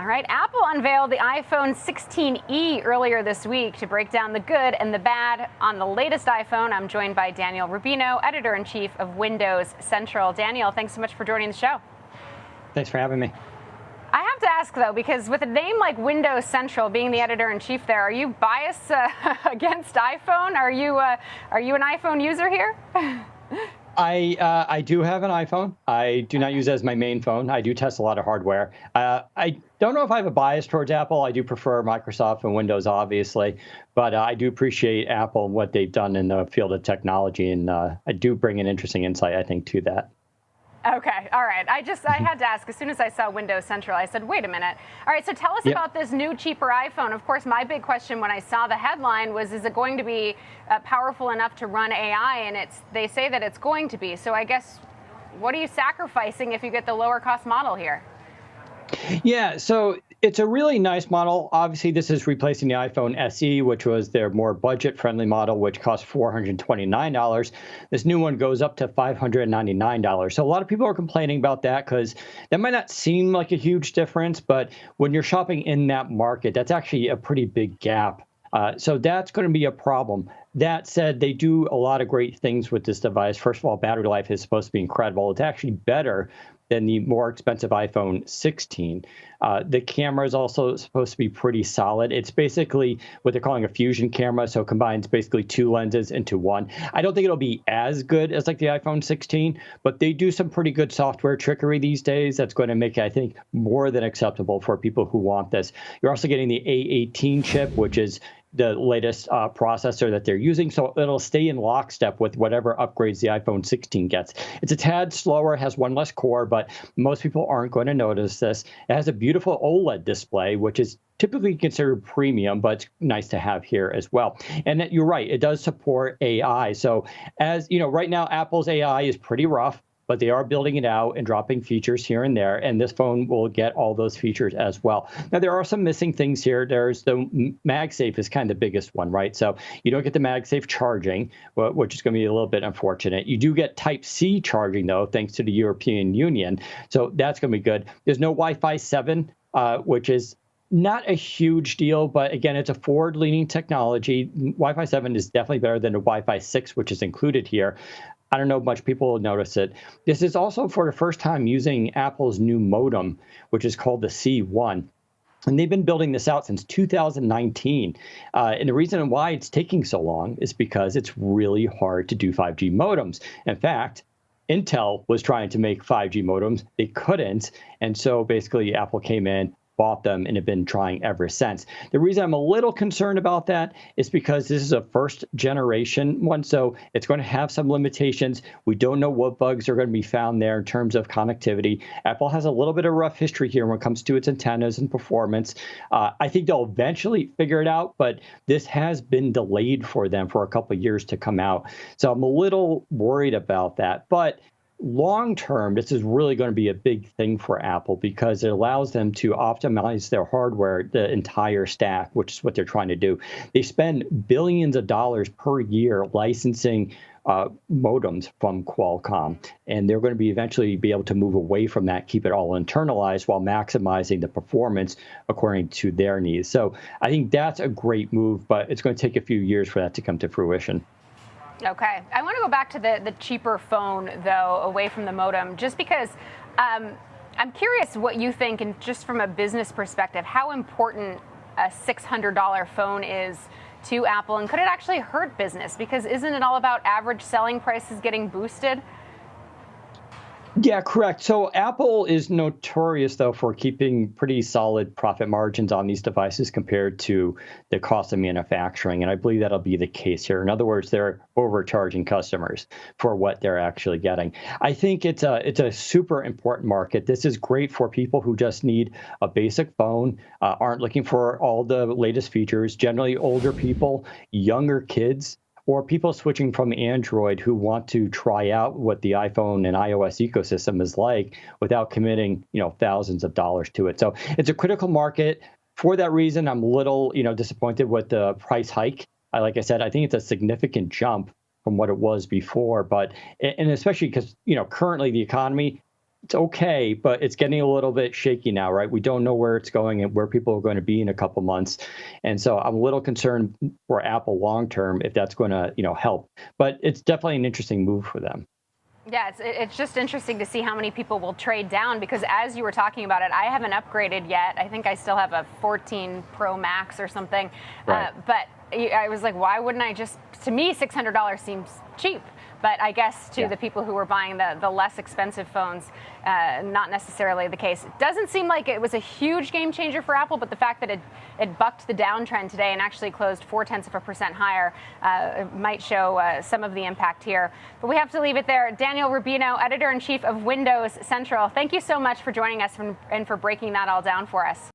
All right, Apple unveiled the iPhone 16e earlier this week. To break down the good and the bad on the latest iPhone, I'm joined by Daniel Rubino, editor-in-chief of Windows Central. Daniel, thanks so much for joining the show. Thanks for having me. I have to ask, though, because with a name like Windows Central, being the editor-in-chief there, are you biased against iPhone? Are you an iPhone user here? I do have an iPhone. I do not use it as my main phone. I do test a lot of hardware. I don't know if I have a bias towards Apple. I do prefer Microsoft and Windows, obviously, but I do appreciate Apple and what they've done in the field of technology, and I do bring an interesting insight, I think, to that. Okay, all right. I had to ask, as soon as I saw Windows Central, I said, wait a minute. All right, so tell us about this new, cheaper iPhone. Of course, my big question when I saw the headline was, is it going to be powerful enough to run AI? And they say that it's going to be. So I guess, what are you sacrificing if you get the lower cost model here? Yeah, so it's a really nice model. Obviously, this is replacing the iPhone SE, which was their more budget-friendly model, which cost $429. This new one goes up to $599. So a lot of people are complaining about that because that might not seem like a huge difference, but when you're shopping in that market, that's actually a pretty big gap. So that's going to be a problem. That said, they do a lot of great things with this device. First of all, battery life is supposed to be incredible. It's actually better than the more expensive iPhone 16. The camera is also supposed to be pretty solid. It's basically what they're calling a fusion camera, so it combines basically two lenses into one. I don't think it'll be as good as like the iPhone 16, but they do some pretty good software trickery these days that's going to make it, I think, more than acceptable for people who want this. You're also getting the A18 chip, which is the latest processor that they're using, so it'll stay in lockstep with whatever upgrades the iPhone 16 gets. It's a tad slower, has one less core, but most people aren't going to notice this. It has a beautiful OLED display, which is typically considered premium, but it's nice to have here as well. And you're right, it does support AI. So as you know, right now, Apple's AI is pretty rough, but they are building it out and dropping features here and there, and this phone will get all those features as well. Now, there are some missing things here. There's the MagSafe is kind of the biggest one, right? So you don't get the MagSafe charging, which is going to be a little bit unfortunate. You do get Type-C charging, though, thanks to the European Union, so that's going to be good. There's no Wi-Fi 7, which is not a huge deal, but again, it's a forward-leaning technology. Wi-Fi 7 is definitely better than the Wi-Fi 6, which is included here. I don't know if much people will notice it. This is also for the first time using Apple's new modem, which is called the C1. And they've been building this out since 2019. And the reason why it's taking so long is because it's really hard to do 5G modems. In fact, Intel was trying to make 5G modems. They couldn't. And so basically Apple came in, bought them, and have been trying ever since. The reason I'm a little concerned about that is because this is a first generation one, so it's going to have some limitations. We don't know what bugs are going to be found there in terms of connectivity. Apple has a little bit of rough history here when it comes to its antennas and performance. I think they'll eventually figure it out, but this has been delayed for them for a couple of years to come out. So I'm a little worried about that. But long term, this is really going to be a big thing for Apple because it allows them to optimize their hardware, the entire stack, which is what they're trying to do. They spend billions of dollars per year licensing modems from Qualcomm, and they're going to be eventually be able to move away from that, keep it all internalized while maximizing the performance according to their needs. So I think that's a great move, but it's going to take a few years for that to come to fruition. Okay. I want to go back to the cheaper phone, though, away from the modem, just because I'm curious what you think, and just from a business perspective, how important a $600 phone is to Apple, and could it actually hurt business? Because isn't it all about average selling prices getting boosted? Yeah, correct. So Apple is notorious, though, for keeping pretty solid profit margins on these devices compared to the cost of manufacturing. And I believe that'll be the case here. In other words, they're overcharging customers for what they're actually getting. I think it's a super important market. This is great for people who just need a basic phone, aren't looking for all the latest features, generally older people, younger kids, or people switching from Android who want to try out what the iPhone and iOS ecosystem is like without committing, thousands of dollars to it. So it's a critical market. For that reason, I'm a little, disappointed with the price hike. Like I said, I think it's a significant jump from what it was before, and especially because, currently the economy, it's okay, but it's getting a little bit shaky now, right? We don't know where it's going and where people are going to be in a couple months. And so I'm a little concerned for Apple long term if that's going to, help. But it's definitely an interesting move for them. Yeah, it's just interesting to see how many people will trade down, because as you were talking about it, I haven't upgraded yet. I think I still have a 14 Pro Max or something. Right. But I was like, why wouldn't I just, to me, $600 seems cheap. But I guess to the people who were buying the less expensive phones, not necessarily the case. It doesn't seem like it was a huge game changer for Apple, but the fact that it bucked the downtrend today and actually closed 0.4% higher might show some of the impact here. But we have to leave it there. Daniel Rubino, editor-in-chief of Windows Central, thank you so much for joining us and for breaking that all down for us.